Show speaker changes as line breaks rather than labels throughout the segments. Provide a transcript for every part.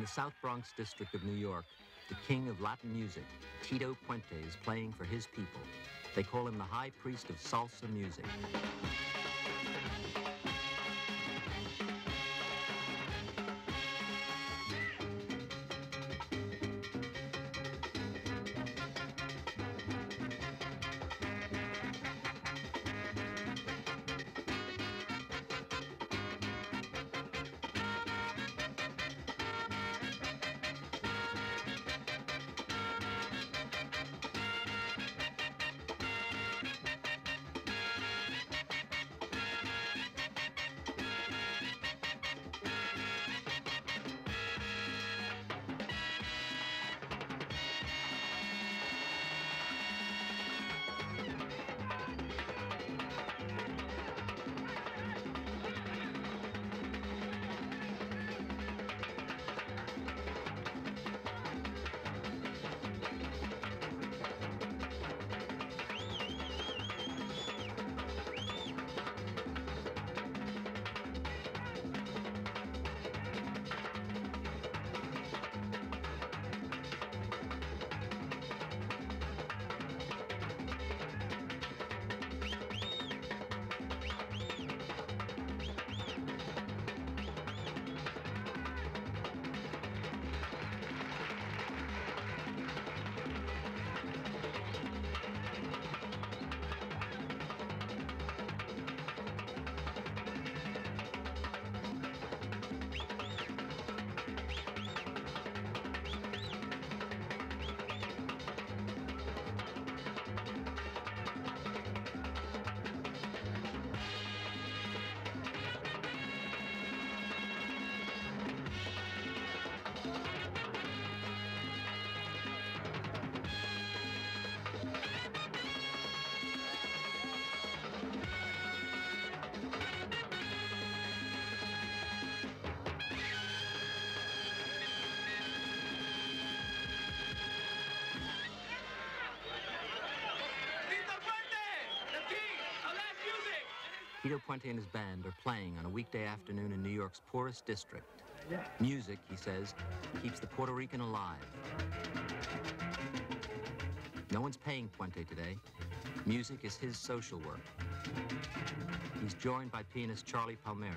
the South Bronx district of New York, the king of Latin music, Tito Puente, is playing for his people. They call him the high priest of salsa music. Tito Puente and his band are playing on a weekday afternoon in New York's poorest district. Music, he says, keeps the Puerto Rican alive. No one's paying Puente today. Music is his social work. He's joined by pianist Charlie Palmieri.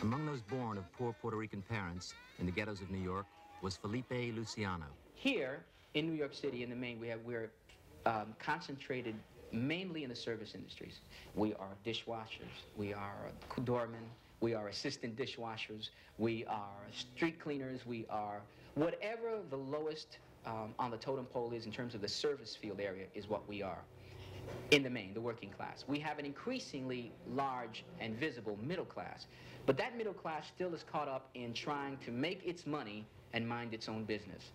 Among those born of poor Puerto Rican parents in the ghettos of New York was Felipe Feliciano.
Here in New York City, in the main, we're concentrated mainly in the service industries. We are dishwashers, we are doormen, we are assistant dishwashers, we are street cleaners, we are whatever the lowest on the totem pole is in terms of the service field area is what we are. In the main, the working class. We have an increasingly large and visible middle class, but that middle class still is caught up in trying to make its money and mind its own business.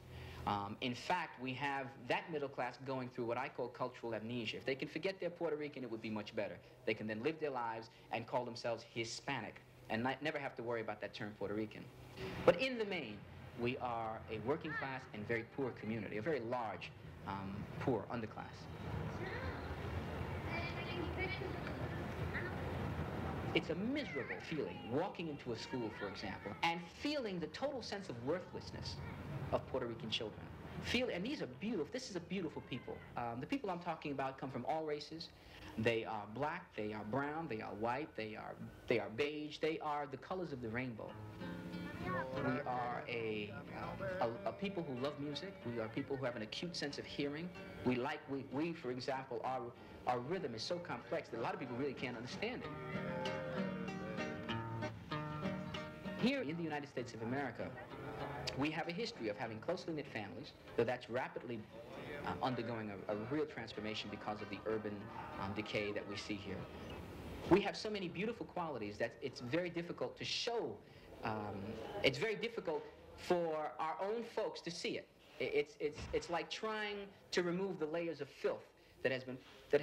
In fact, we have that middle class going through what I call cultural amnesia. If they can forget they're Puerto Rican, it would be much better. They can then live their lives and call themselves Hispanic and never have to worry about that term Puerto Rican. But in the main, we are a working class and very poor community, a very large, poor underclass. It's a miserable feeling walking into a school, for example, and feeling the total sense of worthlessness of Puerto Rican children. feel, and these are beautiful, this is a beautiful people. The people I'm talking about come from all races. They are black, they are brown, they are white, they are beige, they are the colors of the rainbow. We are a people who love music. We are people who have an acute sense of hearing. We for example, our rhythm is so complex that a lot of people really can't understand it. Here in the United States of America, we have a history of having closely knit families, though that's rapidly undergoing a real transformation because of the urban decay that we see here. We have so many beautiful qualities that it's very difficult to show. It's very difficult for our own folks to see it. It's like trying to remove the layers of filth that have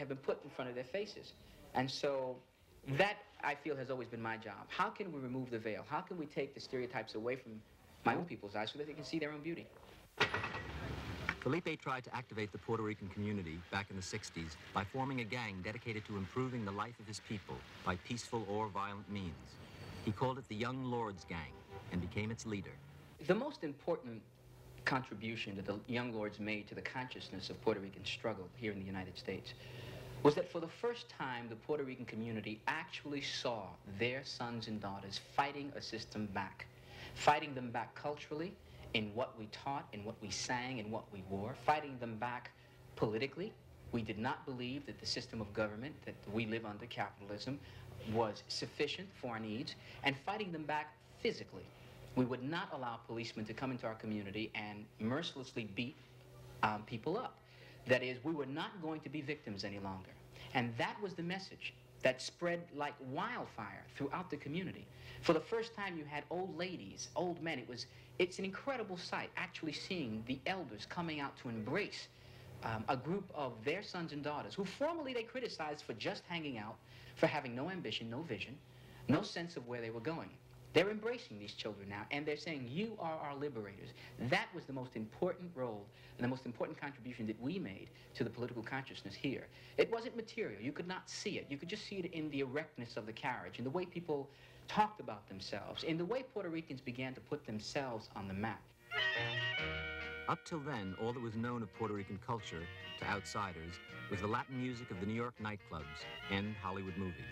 been put in front of their faces. And so that, I feel, has always been my job. How can we remove the veil? How can we take the stereotypes away from my own people's eyes so that they can see their own beauty?
Felipe tried to activate the Puerto Rican community back in the 60s by forming a gang dedicated to improving the life of his people by peaceful or violent means. He called it the Young Lords Gang and became its leader.
The most important contribution that the Young Lords made to the consciousness of Puerto Rican struggle here in the United States was that for the first time, the Puerto Rican community actually saw their sons and daughters fighting a system back, fighting them back culturally, in what we taught, in what we sang, in what we wore, fighting them back politically. We did not believe that the system of government that we live under, capitalism, was sufficient for our needs, and fighting them back physically. We would not allow policemen to come into our community and mercilessly beat people up. That is, we were not going to be victims any longer. And that was the message that spread like wildfire throughout the community. For the first time, you had old ladies, old men. It's an incredible sight, actually seeing the elders coming out to embrace a group of their sons and daughters who formerly they criticized for just hanging out, for having no ambition, no vision, no sense of where they were going. They're embracing these children now, and they're saying, you are our liberators. That was the most important role and the most important contribution that we made to the political consciousness here. It wasn't material. You could not see it. You could just see it in the erectness of the carriage, in the way people talked about themselves, in the way Puerto Ricans began to put themselves on the map.
Up till then, all that was known of Puerto Rican culture to outsiders was the Latin music of the New York nightclubs and Hollywood movies.